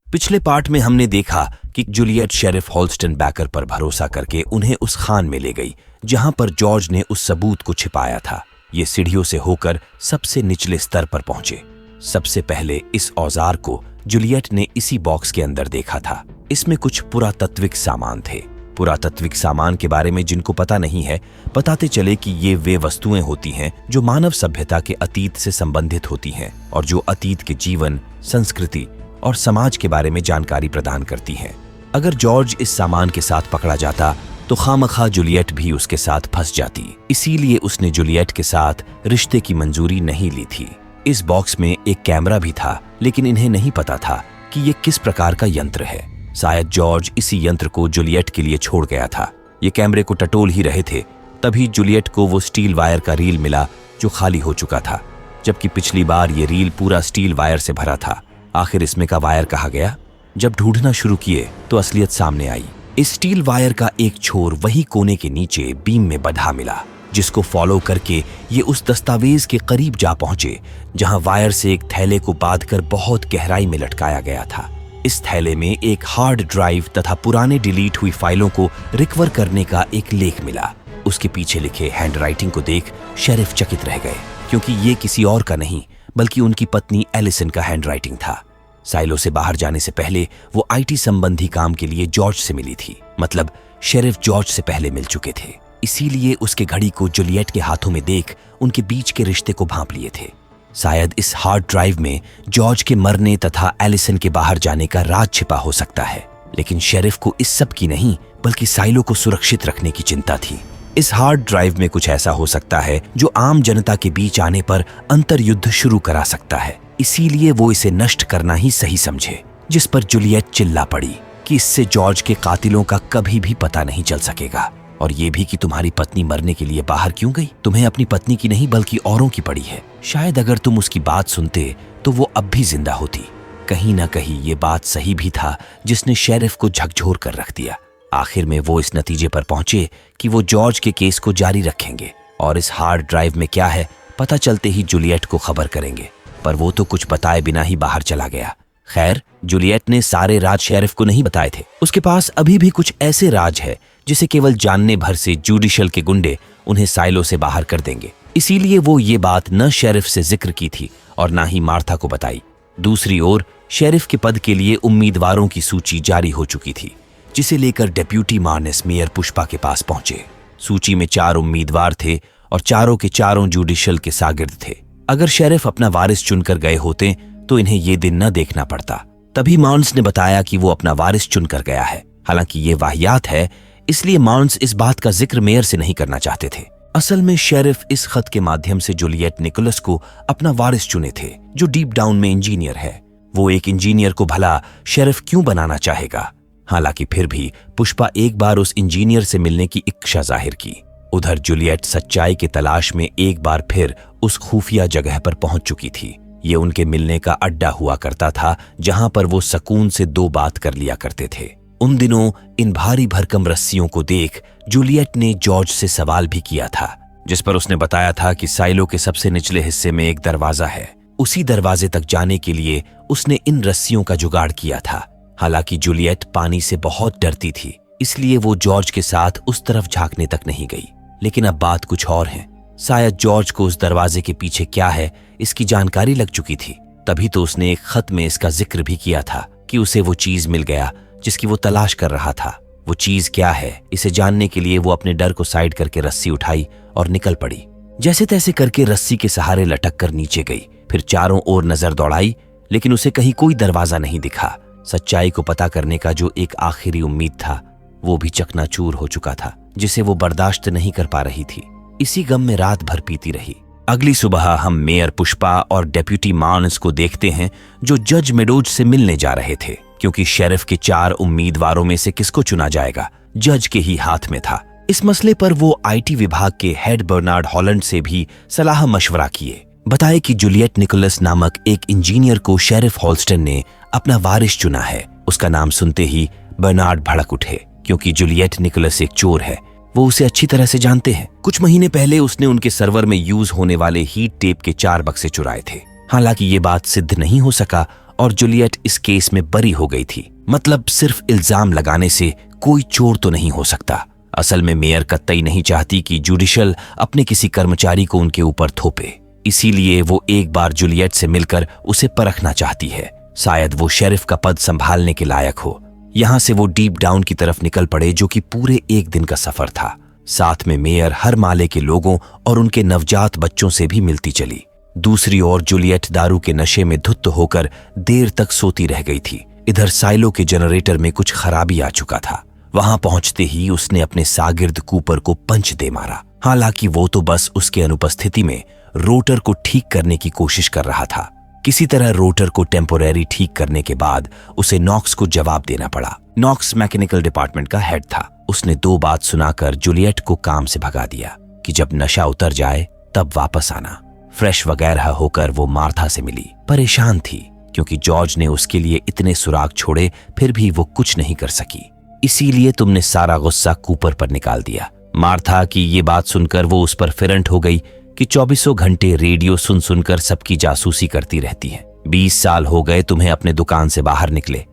पिछले पार्ट में हमने देखा कि जूलियट शेरिफ हॉल्स्टन बैकर पर भरोसा करके उन्हें उस खान में ले गई जहां पर जॉर्ज ने उस सबूत को छिपाया था। ये सीढ़ियों से होकर सबसे निचले स्तर पर पहुंचे। सबसे पहले इस औजार को जूलियट ने इसी बॉक्स के अंदर देखा था। इसमें कुछ पुरातत्विक सामान थे। पुरातत्विक सामान के बारे में जिनको पता नहीं है, बताते चले कि ये वे वस्तुएं होती हैं जो मानव सभ्यता के अतीत से संबंधित होती हैं और जो अतीत के जीवन, संस्कृति और समाज के बारे में जानकारी प्रदान करती हैं। अगर जॉर्ज इस सामान के साथ पकड़ा जाता तो खामखा जूलियट भी उसके साथ फंस जाती। इसीलिए उसने जूलियट के साथ रिश्ते की मंजूरी नहीं ली थी। इस बॉक्स में एक कैमरा भी था, लेकिन इन्हें नहीं पता था कि ये किस प्रकार का यंत्र है। शायद जॉर्ज इसी यंत्र को जूलियट के लिए छोड़ गया था। ये कैमरे को टटोल ही रहे थे, तभी जूलियट को वो स्टील वायर का रील मिला जो खाली हो चुका था, जबकि पिछली बार ये रील पूरा स्टील वायर से भरा था। आखिर इसमें का वायर कहाँ गया? जब ढूंढना शुरू किए तो असलियत सामने आई। इस स्टील वायर का एक छोर वही कोने के नीचे बीम में बंधा मिला, जिसको फॉलो करके ये उस दस्तावेज के करीब जा पहुंचे जहां वायर से एक थैले को बांधकर बहुत गहराई में लटकाया गया था। इस थैले में एक हार्ड ड्राइव तथा पुराने डिलीट हुई फाइलों को रिकवर करने का एक लेख मिला। उसके पीछे लिखे हैंडराइटिंग को देख शेरिफ चकित रह गए, क्योंकि ये किसी और का नहीं बल्कि उनकी पत्नी एलिसन का हैंडराइटिंग था। साइलो से बाहर जाने से पहले वो आईटी संबंधी काम के लिए जॉर्ज से मिली थी। मतलब शेरिफ जॉर्ज से पहले मिल चुके थे, इसीलिए उसके घड़ी को जूलियट के हाथों में देख उनके बीच के रिश्ते को भांप लिए थे। शायद इस हार्ड ड्राइव में जॉर्ज के मरने तथा एलिसन के बाहर जाने का राज छिपा हो सकता है, लेकिन शेरिफ को इस सब की नहीं बल्कि साइलो को सुरक्षित रखने की चिंता थी। इस हार्ड ड्राइव में कुछ ऐसा हो सकता है जो आम जनता के बीच आने पर अंतर्युद्ध शुरू करा सकता है। इसीलिए वो इसे नष्ट करना ही सही समझे, जिस पर जूलियट चिल्ला पड़ी कि इससे जॉर्ज के कातिलों का कभी भी पता नहीं चल सकेगा। और ये भी कि तुम्हारी पत्नी मरने के लिए बाहर क्यों गई? तुम्हें अपनी पत्नी की नहीं बल्कि औरों की पड़ी है। शायद अगर तुम उसकी बात सुनते तो वो अब भी जिंदा होती। कहीं ना कहीं ये बात सही भी था, जिसने शेरिफ को झकझोर कर रख दिया। आखिर में वो इस नतीजे पर पहुंचे कि वो जॉर्ज के केस को जारी रखेंगे और इस हार्ड ड्राइव में क्या है पता चलते ही जूलियट को खबर करेंगे। पर वो तो कुछ बताए बिना ही बाहर चला गया। खैर, जूलियट ने सारे राज शेरिफ को नहीं बताए थे। उसके पास अभी भी कुछ ऐसे राज है जिसे केवल जानने भर से जुडिशल के गुंडे उन्हें साइलो से बाहर कर देंगे। इसीलिए वो ये बात न शेरिफ से जिक्र की थी और ना ही मार्था को बताई। दूसरी ओर शेरिफ के पद के लिए उम्मीदवारों की सूची जारी हो चुकी थी, जिसे लेकर डेप्यूटी मार्नेस मेयर पुष्पा के पास पहुंचे। सूची में 4 उम्मीदवार थे और चारों के चारों जुडिशल के शागिर्द थे। अगर शेरिफ अपना वारिस चुनकर गए होते तो इन्हें ये दिन न देखना पड़ता। तभी मार्न्स ने बताया कि वो अपना वारिस चुनकर गया है। हालांकि ये वाहियात है, इसलिए मार्न्स इस बात का जिक्र मेयर से नहीं करना चाहते थे। असल में शेरिफ इस खत के माध्यम से जूलियट निकोलस को अपना वारिस चुने थे, जो डीप डाउन में इंजीनियर है। वो एक इंजीनियर को भला शेरिफ क्यों बनाना चाहेगा? हालांकि फिर भी पुष्पा एक बार उस इंजीनियर से मिलने की इच्छा जाहिर की। उधर जूलियट सच्चाई की तलाश में एक बार फिर उस खुफिया जगह पर पहुंच चुकी थी। ये उनके मिलने का अड्डा हुआ करता था, जहां पर वो सुकून से 2 बात कर लिया करते थे। उन दिनों इन भारी भरकम रस्सियों को देख जूलियट ने जॉर्ज से सवाल भी किया था, जिस पर उसने बताया था कि साइलो के सबसे निचले हिस्से में एक दरवाजा है। उसी दरवाजे तक जाने के लिए उसने इन रस्सियों का जुगाड़ किया था। हालांकि जूलियट पानी से बहुत डरती थी, इसलिए वो जॉर्ज के साथ उस तरफ झांकने तक नहीं गई। लेकिन अब बात कुछ और है। शायद जॉर्ज को उस दरवाजे के पीछे क्या है इसकी जानकारी लग चुकी थी। तभी तो उसने एक खत में इसका जिक्र भी किया था कि उसे वो चीज मिल गया जिसकी वो तलाश कर रहा था। वो चीज क्या है, इसे जानने के लिए वो अपने डर को साइड करके रस्सी उठाई और निकल पड़ी। जैसे तैसे करके रस्सी के सहारे लटक कर नीचे गई। फिर चारों ओर नजर दौड़ाई, लेकिन उसे कहीं कोई दरवाजा नहीं दिखा। सच्चाई को पता करने का जो एक आखिरी उम्मीद था, वो भी चकनाचूर हो चुका था, जिसे वो बर्दाश्त नहीं कर पा रही थी। इसी गम में रात भर पीती रही। अगली सुबह हम मेयर पुष्पा और डेप्यूटी मार्न्स को देखते हैं, जो जज मेडोज से मिलने जा रहे थे, क्योंकि शेरिफ के 4 उम्मीदवारों में से किसको चुना जाएगा जज के ही हाथ में था। इस मसले पर वो आईटी विभाग के हेड बर्नार्ड हॉलैंड से भी सलाह मशवरा किए। बताए कि जूलियट निकोलस नामक एक इंजीनियर को शेरिफ हॉल्स्टन ने अपना वारिस चुना है। उसका नाम सुनते ही बर्नार्ड भड़क उठे, क्योंकि जूलियट निकोलस एक चोर है। वो उसे अच्छी तरह से जानते हैं। कुछ महीने पहले उसने उनके सर्वर में यूज होने वाले हीट टेप के 4 बक्से चुराए थे। हालांकि ये बात सिद्ध नहीं हो सका और जूलियट इस केस में बरी हो गई थी। मतलब सिर्फ इल्जाम लगाने से कोई चोर तो नहीं हो सकता। असल में मेयर कतई नहीं चाहती कि जुडिशल अपने किसी कर्मचारी को उनके ऊपर थोपे, इसीलिए वो एक बार जूलियट से मिलकर उसे परखना चाहती है। शायद वो शेरिफ का पद संभालने के लायक हो। यहाँ से वो डीप डाउन की तरफ निकल पड़े, जो कि पूरे एक दिन का सफर था। साथ में मेयर हर माले के लोगों और उनके नवजात बच्चों से भी मिलती चली। दूसरी ओर जूलियट दारू के नशे में धुत होकर देर तक सोती रह गई थी। इधर साइलो के जनरेटर में कुछ खराबी आ चुका था। वहां पहुंचते ही उसने अपने शागिर्द कूपर को पंच दे मारा। हालांकि वो तो बस उसके अनुपस्थिति में रोटर को ठीक करने की कोशिश कर रहा था। किसी तरह रोटर को टेम्पोरेरी ठीक करने के बाद उसे नॉक्स को जवाब देना पड़ा। नॉक्स मैकेनिकल डिपार्टमेंट का हेड था। उसने 2 बात सुनाकर जूलियट को काम से भगा दिया कि जब नशा उतर जाए तब वापस आना। फ्रेश वगैरह होकर वो मार्था से मिली। परेशान थी क्योंकि जॉर्ज ने उसके लिए इतने सुराग छोड़े, फिर भी वो कुछ नहीं कर सकी। इसीलिए तुमने सारा गुस्सा कूपर पर निकाल दिया। मार्था की ये बात सुनकर वो उस पर फिरंट हो गई कि 24 घंटे रेडियो सुन सुनकर सबकी जासूसी करती रहती है। 20 साल हो गए तुम्हें अपने दुकान से बाहर निकले।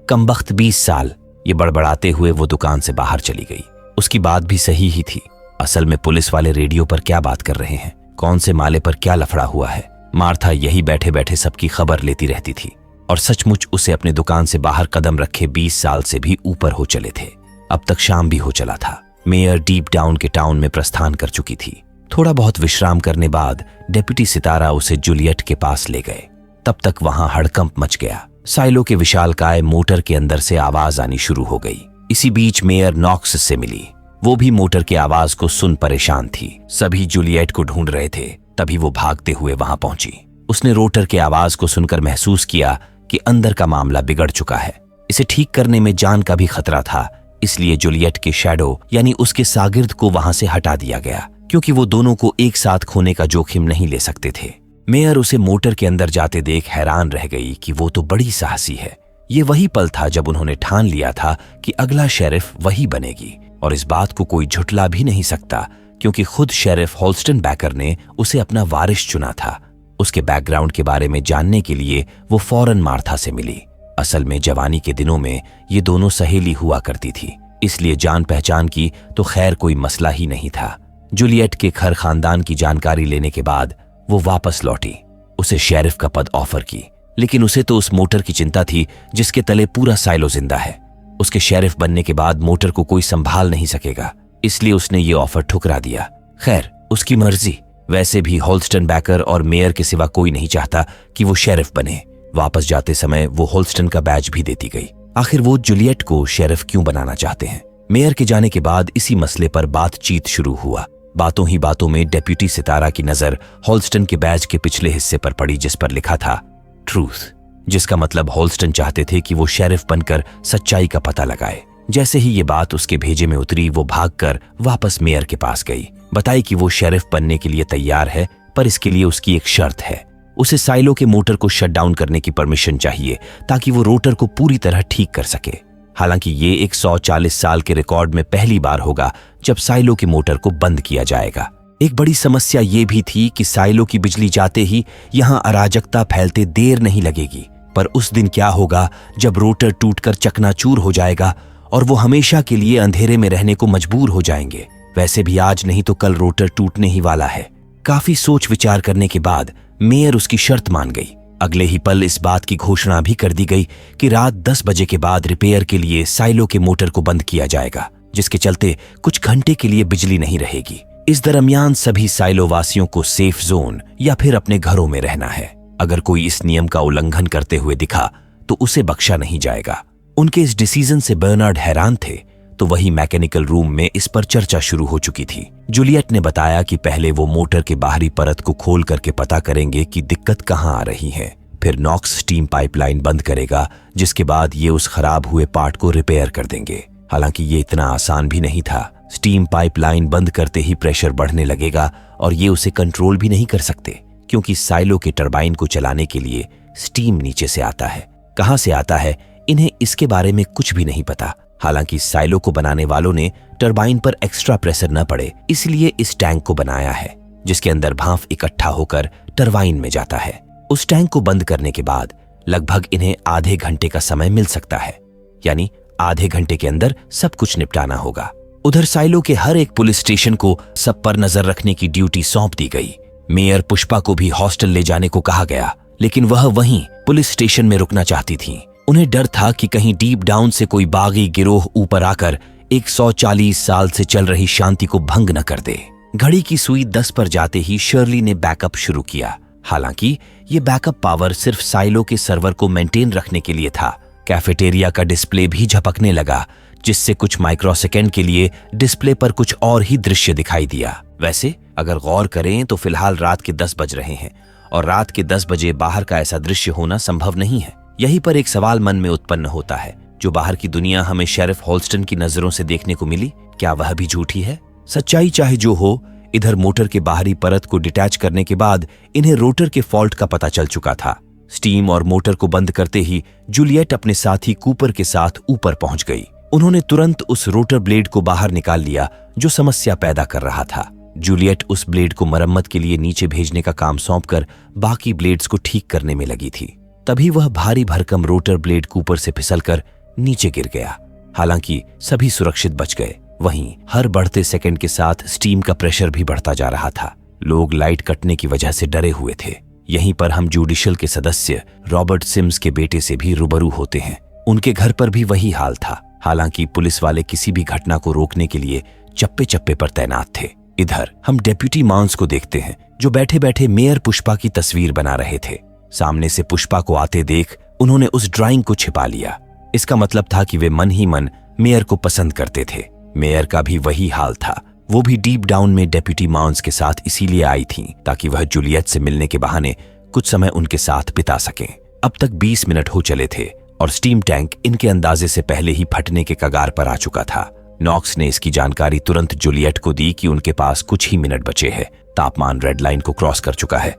कमबख्त 20 साल, ये बड़बड़ाते हुए वो दुकान से बाहर चली गई। उसकी बात भी सही ही थी। असल में पुलिस वाले रेडियो पर क्या बात कर रहे हैं, कौन से माले पर क्या लफड़ा हुआ है, मार्था यही बैठे बैठे सबकी खबर लेती रहती थी। और सचमुच उसे अपने दुकान से बाहर कदम रखे 20 साल से भी ऊपर हो चले थे। अब तक शाम भी हो चला था। मेयर डीप डाउन के टाउन में प्रस्थान कर चुकी थी। थोड़ा बहुत विश्राम करने बाद डेप्यूटी सितारा उसे जूलियट के पास ले गए। तब तक वहां हड़कंप मच गया। साइलो के विशालकाय मोटर के अंदर से आवाज आनी शुरू हो गई। इसी बीच मेयर नॉक्स से मिली। वो भी मोटर के आवाज को सुन परेशान थी। सभी जूलियट को ढूंढ रहे थे। तभी वो भागते हुए वहां पहुंची। उसने रोटर के आवाज को सुनकर महसूस किया कि अंदर का मामला बिगड़ चुका है। इसे ठीक करने में जान का भी खतरा था, इसलिए जूलियट के शैडो यानी उसके शागिर्द को वहां से हटा दिया गया, क्योंकि वो दोनों को एक साथ खोने का जोखिम नहीं ले सकते थे। मेयर उसे मोटर के अंदर जाते देख हैरान रह गई कि वो तो बड़ी साहसी है। ये वही पल था जब उन्होंने ठान लिया था कि अगला शेरिफ वही बनेगी, और इस बात को कोई झुटला भी नहीं सकता, क्योंकि खुद शेरिफ होल्स्टन बैकर ने उसे अपना वारिस चुना था। उसके बैकग्राउंड के बारे में जानने के लिए वो फौरन मार्था से मिली। असल में जवानी के दिनों में ये दोनों सहेली हुआ करती थी, इसलिए जान पहचान की तो खैर कोई मसला ही नहीं था। जूलियट के घर खानदान की जानकारी लेने के बाद वो वापस लौटी। उसे शेरिफ का पद ऑफर की, लेकिन उसे तो उस मोटर की चिंता थी जिसके तले पूरा साइलो जिंदा है। उसके शेरिफ बनने के बाद मोटर को कोई संभाल नहीं सकेगा, इसलिए उसने ये ऑफर ठुकरा दिया। खैर, उसकी मर्जी। वैसे भी होल्स्टन बैकर और मेयर के सिवा कोई नहीं चाहता कि वो शेरिफ बने। वापस जाते समय वो होल्स्टन का बैज भी देती गई। आखिर वो जूलियट को शेरिफ क्यों बनाना चाहते हैं? मेयर के जाने के बाद इसी मसले पर बातचीत शुरू हुआ। बातों ही बातों में डेप्यूटी सितारा की नजर होल्स्टन के बैज के पिछले हिस्से पर पड़ी, जिस पर लिखा था ट्रूथ, जिसका मतलब होल्स्टन चाहते थे कि वो शेरिफ बनकर सच्चाई का पता लगाए। जैसे ही ये बात उसके भेजे में उतरी, वो भागकर वापस मेयर के पास गई। बताई कि वो शेरिफ बनने के लिए तैयार है, पर इसके लिए उसकी एक शर्त है। उसे साइलो के मोटर को शट डाउन करने की परमिशन चाहिए ताकि वो रोटर को पूरी तरह ठीक कर सके। हालांकि ये 140 साल के रिकॉर्ड में पहली बार होगा जब साइलो के मोटर को बंद किया जाएगा। एक बड़ी समस्या ये भी थी कि साइलो की बिजली जाते ही यहां अराजकता फैलते देर नहीं लगेगी। पर उस दिन क्या होगा जब रोटर टूटकर चकनाचूर हो जाएगा और वो हमेशा के लिए अंधेरे में रहने को मजबूर हो जाएंगे। वैसे भी आज नहीं तो कल रोटर टूटने ही वाला है। काफी सोच विचार करने के बाद मेयर उसकी शर्त मान गई। अगले ही पल इस बात की घोषणा भी कर दी गई कि रात 10 बजे के बाद रिपेयर के लिए साइलो के मोटर को बंद किया जाएगा, जिसके चलते कुछ घंटे के लिए बिजली नहीं रहेगी। इस दरमियान सभी साइलो वासियों को सेफ जोन या फिर अपने घरों में रहना है। अगर कोई इस नियम का उल्लंघन करते हुए दिखा तो उसे बख्शा नहीं जाएगा। उनके इस डिसीजन से बर्नार्ड हैरान थे, तो वही मैकेनिकल रूम में इस पर चर्चा शुरू हो चुकी थी। जूलियट ने बताया कि पहले वो मोटर के बाहरी परत को खोल करके पता करेंगे कि दिक्कत कहां आ रही है। फिर नॉक्स स्टीम पाइपलाइन बंद करेगा, जिसके बाद ये उस खराब हुए पार्ट को रिपेयर कर देंगे। हालांकि ये इतना आसान भी नहीं था। स्टीम पाइपलाइन बंद करते ही प्रेशर बढ़ने लगेगा और ये उसे कंट्रोल भी नहीं कर सकते, क्योंकि साइलो के टरबाइन को चलाने के लिए स्टीम नीचे से आता है। कहां से आता है, इन्हें इसके बारे में कुछ भी नहीं पता। हालांकि साइलो को बनाने वालों ने टरबाइन पर एक्स्ट्रा प्रेशर न पड़े, इसलिए इस टैंक को बनाया है, जिसके अंदर भाप इकट्ठा होकर टरबाइन में जाता है। उस टैंक को बंद करने के बाद लगभग इन्हें आधे घंटे का समय मिल सकता है, यानी आधे घंटे के अंदर सब कुछ निपटाना होगा। उधर साइलो के हर एक पुलिस स्टेशन को सब पर नजर रखने की ड्यूटी सौंप दी गई। मेयर पुष्पा को भी हॉस्टल ले जाने को कहा गया, लेकिन वह वहीं पुलिस स्टेशन में रुकना चाहती थीं। उन्हें डर था कि कहीं डीप डाउन से कोई बागी गिरोह ऊपर आकर 140 साल से चल रही शांति को भंग न कर दे। घड़ी की सुई 10 पर जाते ही शर्ली ने बैकअप शुरू किया। हालांकि ये बैकअप पावर सिर्फ साइलो के सर्वर को मेंटेन रखने के लिए था। कैफेटेरिया का डिस्प्ले भी झपकने लगा, जिससे कुछ माइक्रोसेकंड के लिए डिस्प्ले पर कुछ और ही दृश्य दिखाई दिया। वैसे अगर गौर करें तो फिलहाल रात के 10 बज रहे हैं और रात के 10 बजे बाहर का ऐसा दृश्य होना संभव नहीं है। यहीं पर एक सवाल मन में उत्पन्न होता है, जो बाहर की दुनिया हमें शेरिफ होल्स्टन की नजरों से देखने को मिली, क्या वह भी झूठी है? सच्चाई चाहे जो हो, इधर मोटर के बाहरी परत को डिटैच करने के बाद इन्हें रोटर के फॉल्ट का पता चल चुका था। स्टीम और मोटर को बंद करते ही जूलियट अपने साथी कूपर के साथ ऊपर पहुंच गई। उन्होंने तुरंत उस रोटर ब्लेड को बाहर निकाल लिया जो समस्या पैदा कर रहा था। जूलियट उस ब्लेड को मरम्मत के लिए नीचे भेजने का काम सौंपकर बाकी ब्लेड्स को ठीक करने में लगी थी। तभी वह भारी भरकम रोटर ब्लेड कूपर से फिसलकर नीचे गिर गया। हालांकि सभी सुरक्षित बच गए। वहीं हर बढ़ते सेकंड के साथ स्टीम का प्रेशर भी बढ़ता जा रहा था। लोग लाइट कटने की वजह से डरे हुए थे। यहीं पर हम जुडिशल के सदस्य रॉबर्ट सिम्स के बेटे से भी रूबरू होते हैं। उनके घर पर भी वही हाल था। हालांकि पुलिस वाले किसी भी घटना को रोकने के लिए चप्पे चप्पे पर तैनात थे। इधर हम डेप्यूटी माउंस को देखते हैं, जो बैठे बैठे मेयर पुष्पा की तस्वीर बना रहे थे। सामने से पुष्पा को आते देख उन्होंने उस ड्राइंग को छिपा लिया। इसका मतलब था कि वे मन ही मन मेयर को पसंद करते थे। मेयर का भी वही हाल था। वो भी डीप डाउन में डेप्यूटी माउंस के साथ इसीलिए आई थीं ताकि वह जूलियट से मिलने के बहाने कुछ समय उनके साथ बिता सकें। अब तक 20 मिनट हो चले थे और स्टीम टैंक इनके अंदाजे से पहले ही फटने के कगार पर आ चुका था। नॉक्स ने इसकी जानकारी तुरंत जूलियट को दी कि उनके पास कुछ ही मिनट बचे हैं। तापमान रेड लाइन को क्रॉस कर चुका है।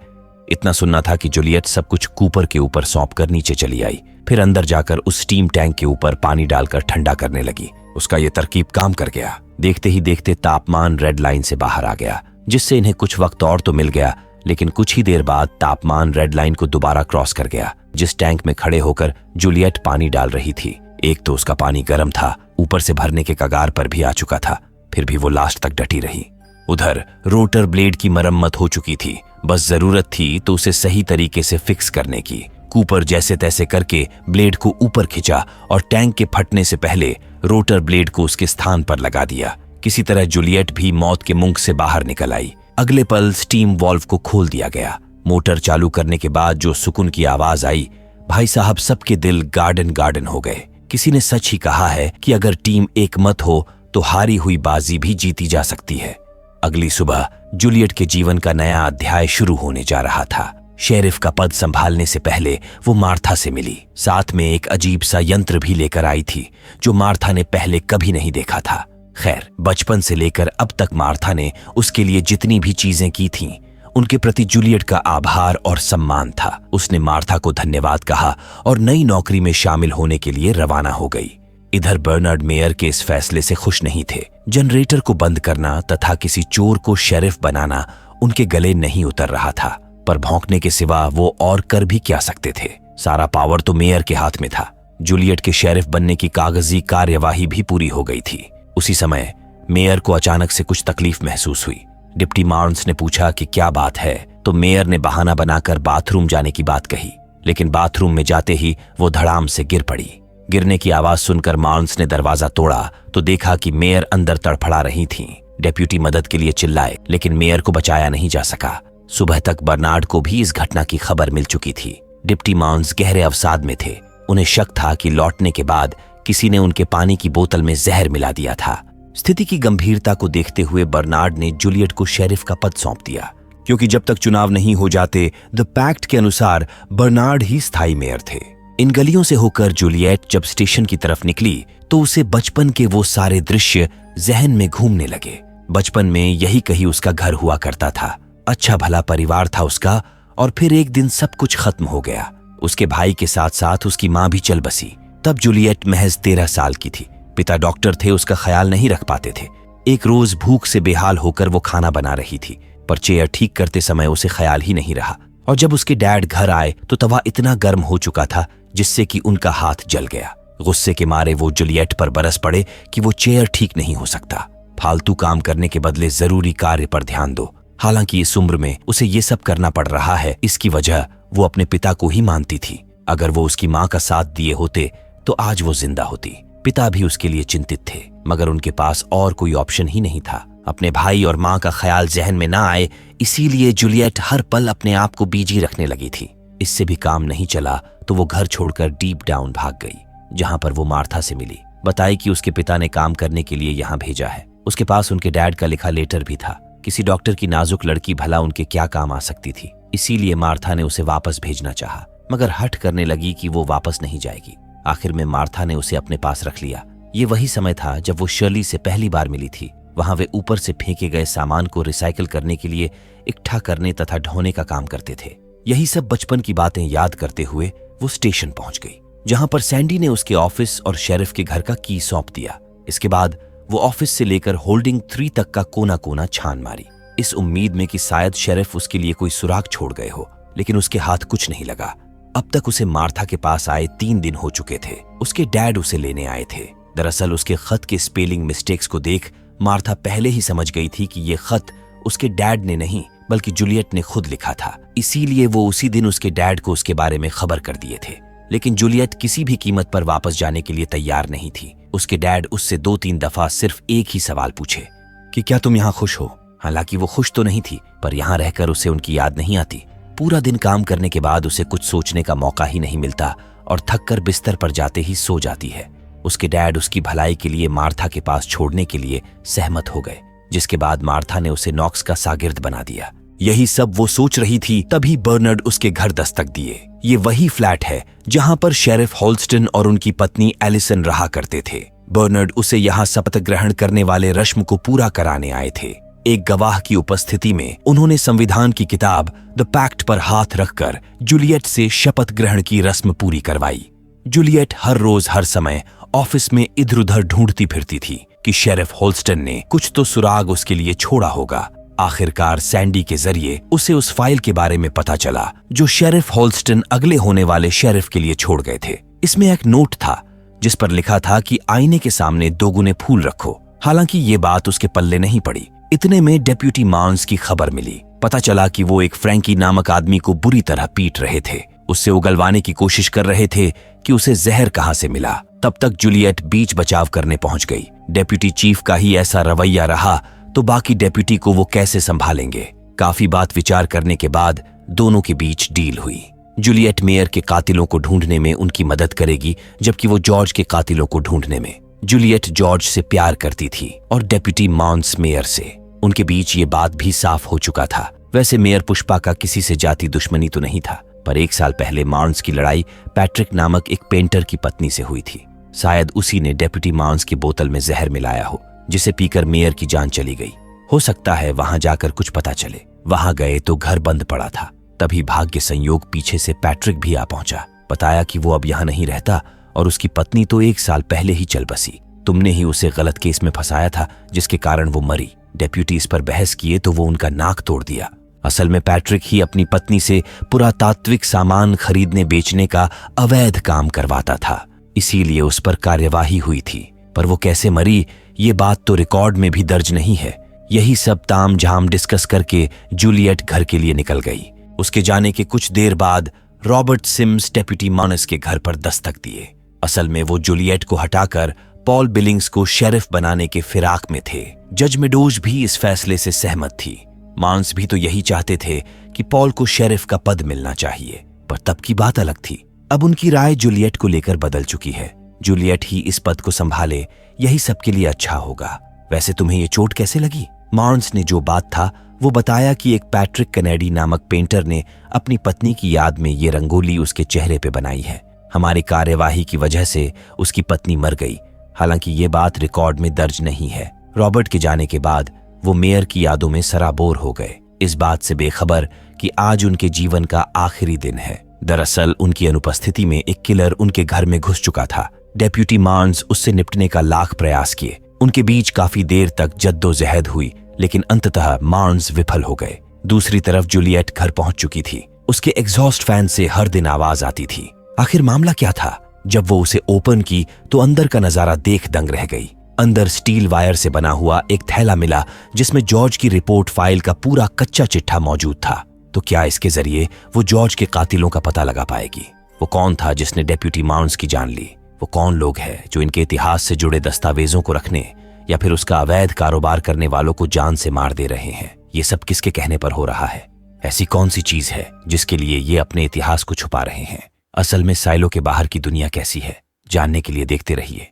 इतना सुनना था कि जूलियट सब कुछ कूपर के ऊपर सौंपकर नीचे चली आई। फिर अंदर जाकर उस स्टीम टैंक के ऊपर पानी डालकर ठंडा करने लगी। उसका ये तरकीब काम कर गया। देखते ही देखते तापमान रेड लाइन से बाहर आ गया, जिससे इन्हें कुछ वक्त और तो मिल गया, लेकिन कुछ ही देर बाद तापमान रेड लाइन को दोबारा क्रॉस कर गया। जिस टैंक में खड़े होकर जूलियट पानी डाल रही थी, एक तो उसका पानी गर्म था, ऊपर से भरने के कगार पर भी आ चुका था। फिर भी वो लास्ट तक डटी रही। उधर रोटर ब्लेड की मरम्मत हो चुकी थी। बस जरूरत थी तो उसे सही तरीके से फिक्स करने की। कूपर जैसे तैसे करके ब्लेड को ऊपर खिंचा और टैंक के फटने से पहले रोटर ब्लेड को उसके स्थान पर लगा दिया। किसी तरह जूलियट भी मौत के मुंह से बाहर निकल आई। अगले पल स्टीम वाल्व को खोल दिया गया। मोटर चालू करने के बाद जो सुकून की आवाज आई, भाई साहब सबके दिल गार्डन गार्डन हो गए। किसी ने सच ही कहा है कि अगर टीम एक मत हो तो हारी हुई बाजी भी जीती जा सकती है। अगली सुबह जूलियट के जीवन का नया अध्याय शुरू होने जा रहा था। शेरिफ का पद संभालने से पहले वो मार्था से मिली। साथ में एक अजीब सा यंत्र भी लेकर आई थी जो मार्था ने पहले कभी नहीं देखा था। खैर, बचपन से लेकर अब तक मार्था ने उसके लिए जितनी भी चीजें की थीं, उनके प्रति जूलियट का आभार और सम्मान था। उसने मार्था को धन्यवाद कहा और नई नौकरी में शामिल होने के लिए रवाना हो गई। इधर बर्नार्ड मेयर के इस फैसले से खुश नहीं थे। जनरेटर को बंद करना तथा किसी चोर को शेरिफ बनाना उनके गले नहीं उतर रहा था, पर भौंकने के सिवा वो और कर भी क्या सकते थे। सारा पावर तो मेयर के हाथ में था। जूलियट के शेरिफ बनने की कागजी कार्यवाही भी पूरी हो गई थी। उसी समय मेयर को अचानक से कुछ तकलीफ महसूस हुई। डिप्टी माउंस ने पूछा कि क्या बात है, तो मेयर ने बहाना बनाकर बाथरूम जाने की बात कही, लेकिन बाथरूम में जाते ही वो धड़ाम से गिर पड़ी। गिरने की आवाज सुनकर माउंस ने दरवाजा तोड़ा तो देखा कि मेयर अंदर तड़फड़ा रही थीं। डेप्यूटी मदद के लिए चिल्लाए, लेकिन मेयर को बचाया नहीं जा सका। सुबह तक बर्नार्ड को भी इस घटना की खबर मिल चुकी थी। डिप्टी माउंस गहरे अवसाद में थे। उन्हें शक था कि लौटने के बाद किसी ने उनके पानी की बोतल में जहर मिला दिया था। स्थिति की गंभीरता को देखते हुए बर्नार्ड ने जूलियट को शेरिफ का पद सौंप दिया, क्योंकि जब तक चुनाव नहीं हो जाते द पैक्ट के अनुसार बर्नार्ड ही स्थायी मेयर थे। इन गलियों से होकर जूलियट जब स्टेशन की तरफ निकली तो उसे बचपन के वो सारे दृश्य जहन में घूमने लगे। बचपन में यही कहीं उसका घर हुआ करता था। अच्छा भला परिवार था उसका, और फिर एक दिन सब कुछ खत्म हो गया। उसके भाई के साथ साथ उसकी माँ भी चल बसी। तब जूलियट महज 13 साल की थी। पिता डॉक्टर थे, उसका ख्याल नहीं रख पाते थे। एक रोज भूख से बेहाल होकर वो खाना बना रही थी, पर चेयर ठीक करते समय उसे ख्याल ही नहीं रहा। और जब उसके डैड घर आए तो तवा इतना गर्म हो चुका था जिससे कि उनका हाथ जल गया। गुस्से के मारे वो जूलियट पर बरस पड़े कि वो चेयर ठीक नहीं हो सकता, फालतू काम करने के बदले जरूरी कार्य पर ध्यान दो। हालांकि इस उम्र में उसे ये सब करना पड़ रहा है, इसकी वजह वो अपने पिता को ही मानती थी। अगर वो उसकी माँ का साथ दिए होते तो आज वो जिंदा होती। पिता भी उसके लिए चिंतित थे, मगर उनके पास और कोई ऑप्शन ही नहीं था। अपने भाई और माँ का ख्याल जहन में ना आए, इसीलिए जूलियट हर पल अपने आप को बिजी रखने लगी थी। इससे भी काम नहीं चला तो वो घर छोड़कर डीप डाउन भाग गई, जहां पर वो मार्था से मिली। बताई कि उसके पिता ने काम करने के लिए यहाँ भेजा है। उसके पास उनके डैड का लिखा लेटर भी था। किसी डॉक्टर की नाजुक लड़की भला उनके क्या काम आ सकती थी। इसीलिए मार्था ने उसे वापस भेजना चाहा, मगर हट करने लगी कि वो वापस नहीं जाएगी। आखिर में मार्था ने उसे अपने पास रख लिया। ये वही समय था जब वो शर्ली से पहली बार मिली थी। वहां वे ऊपर से फेंके गए सामान को रिसाइकिल करने के लिए इकट्ठा करने तथा ढोने का काम करते थे। यही सब बचपन की बातें याद करते हुए वो स्टेशन पहुंच गई, जहां पर सैंडी ने उसके ऑफिस और शेरिफ के घर का की सौंप दिया। इसके बाद वो ऑफिस से लेकर होल्डिंग 3 तक का कोना कोना छान मारी, इस उम्मीद में कि शायद शेरिफ उसके लिए कोई सुराग छोड़ गए हो, लेकिन उसके हाथ कुछ नहीं लगा। अब तक उसे मार्था के पास आए 3 दिन हो चुके थे। उसके डैड उसे लेने आए थे। दरअसल उसके खत के स्पेलिंग मिस्टेक्स को देख मार्था पहले ही समझ गई थी कि ये खत उसके डैड ने नहीं बल्कि जूलियट ने खुद लिखा था। इसीलिए वो उसी दिन उसके डैड को उसके बारे में खबर कर दिए थे। लेकिन जूलियट किसी भी कीमत पर वापस जाने के लिए तैयार नहीं थी। उसके डैड उससे 2-3 दफा सिर्फ एक ही सवाल पूछे कि क्या तुम यहाँ खुश हो। हालांकि वो खुश तो नहीं थी, पर यहाँ रहकर उसे उनकी याद नहीं आती। पूरा दिन काम करने के बाद उसे कुछ सोचने का मौका ही नहीं मिलता और थक कर बिस्तर पर जाते ही सो जाती है। उसके डैड उसकी भलाई के लिए मार्था के पास छोड़ने के लिए सहमत हो गए, जिसके बाद मार्था ने उसे नॉक्स का शागिर्द बना दिया। यही सब वो सोच रही थी, तभी बर्नर्ड उसके घर दस्तक दिए। ये वही फ्लैट है जहां पर शेरिफ होल्स्टन और उनकी पत्नी एलिसन रहा करते थे। बर्नर्ड उसे यहाँ शपथ ग्रहण करने वाले रस्म को पूरा कराने आए थे। एक गवाह की उपस्थिति में उन्होंने संविधान की किताब द पैक्ट पर हाथ रखकर जूलियट से शपथ ग्रहण की रस्म पूरी करवाई। जूलियट हर रोज हर समय ऑफिस में इधर उधर ढूंढती फिरती थी कि शेरिफ होल्स्टन ने कुछ तो सुराग उसके लिए छोड़ा होगा। आखिरकार सैंडी के जरिए उसे उस फाइल के बारे में पता चला जो शेरिफ होल्स्टन अगले होने वाले शेरिफ के लिए छोड़ गए थे। इसमें एक नोट था जिस पर लिखा था कि आईने के सामने 2 गुने फूल रखो। हालांकि ये बात उसके पल्ले नहीं पड़ी। इतने में डेप्यूटी माउंस की खबर मिली। पता चला कि वो एक फ्रैंकी नामक आदमी को बुरी तरह पीट रहे थे। उससे उगलवाने की कोशिश कर रहे थे कि उसे जहर कहां से मिला। तब तक जूलियट बीच बचाव करने पहुंच गई। डेप्यूटी चीफ का ही ऐसा रवैया रहा तो बाकी डेप्यूटी को वो कैसे संभालेंगे। काफी बात विचार करने के बाद दोनों के बीच डील हुई। जूलियट मेयर के कातिलों को ढूंढने में उनकी मदद करेगी, जबकि वो जॉर्ज के कातिलों को ढूंढने में। जूलियट जॉर्ज से प्यार करती थी और डेप्यूटी माउंस मेयर से। उनके बीच ये बात भी साफ हो चुका था। वैसे मेयर पुष्पा का किसी से जाति दुश्मनी तो नहीं था, पर 1 साल पहले माउंस की लड़ाई पैट्रिक नामक एक पेंटर की पत्नी से हुई थी। शायद उसी ने डेप्यूटी माउंस की बोतल में जहर मिलाया हो, जिसे पीकर मेयर की जान चली गई। हो सकता है वहां जाकर कुछ पता चले। वहां गए तो घर बंद पड़ा था। तभी भाग्य संयोग पीछे से पैट्रिक भी आ पहुंचा। बताया कि वो अब यहाँ नहीं रहता और उसकी पत्नी तो 1 साल पहले ही चल बसी। तुमने ही उसे गलत केस में फंसाया था, जिसके कारण वो मरी। डेप्यूटी इस पर बहस किए तो वो उनका नाक तोड़ दिया। असल में पैट्रिक ही अपनी पत्नी से पुरातात्विक सामान खरीदने बेचने का अवैध काम करवाता था, इसीलिए उस पर कार्यवाही हुई थी। पर वो कैसे मरी ये बात तो रिकॉर्ड में भी दर्ज नहीं है। यही सब ताम झाम डिस्कस करके जूलियट घर के लिए निकल गई। उसके जाने के कुछ देर बाद रॉबर्ट सिम्स डेप्यूटी माउंस के घर पर दस्तक दिए। असल में वो जूलियट को हटाकर पॉल बिलिंग्स को शेरिफ बनाने के फिराक में थे। जज मेडोज भी इस फैसले से सहमत थी। माउंस भी तो यही चाहते थे कि पॉल को शेरिफ का पद मिलना चाहिए, पर तब की बात अलग थी। अब उनकी राय जूलियट को लेकर बदल चुकी है। जूलियट ही इस पद को संभाले, यही सबके लिए अच्छा होगा। वैसे तुम्हें ये चोट कैसे लगी? माउंस ने जो बात था वो बताया कि एक पैट्रिक कैनेडी नामक पेंटर ने अपनी पत्नी की याद में ये रंगोली उसके चेहरे पे बनाई है। हमारी कार्यवाही की वजह से उसकी पत्नी मर गई। हालांकि ये बात रिकॉर्ड में दर्ज नहीं है। रॉबर्ट के जाने के बाद वो मेयर की यादों में सराबोर हो गए, इस बात से बेखबर कि आज उनके जीवन का आखिरी दिन है। दरअसल उनकी अनुपस्थिति में एक किलर उनके घर में घुस चुका था। डेप्यूटी माउंस उससे निपटने का लाख प्रयास किए। उनके बीच काफी देर तक जद्दोजहद हुई, लेकिन अंततः माउंस विफल हो गए। दूसरी तरफ जूलियट घर पहुंच चुकी थी। उसके एग्जॉस्ट फैन से हर दिन आवाज आती थी। आखिर मामला क्या था? जब वो उसे ओपन की तो अंदर का नजारा देख दंग रह गई। अंदर स्टील वायर से बना हुआ एक थैला मिला जिसमें जॉर्ज की रिपोर्ट फाइल का पूरा कच्चा चिट्ठा मौजूद था। तो क्या इसके जरिए वो जॉर्ज के कातिलों का पता लगा पाएगी? वो कौन था जिसने डेप्यूटी माउंट्स की जान ली? वो कौन लोग हैं जो इनके इतिहास से जुड़े दस्तावेजों को रखने या फिर उसका अवैध कारोबार करने वालों को जान से मार दे रहे हैं? ये सब किसके कहने पर हो रहा है? ऐसी कौन सी चीज है जिसके लिए ये अपने इतिहास को छुपा रहे हैं? असल में साइलो के बाहर की दुनिया कैसी है, जानने के लिए देखते रहिए।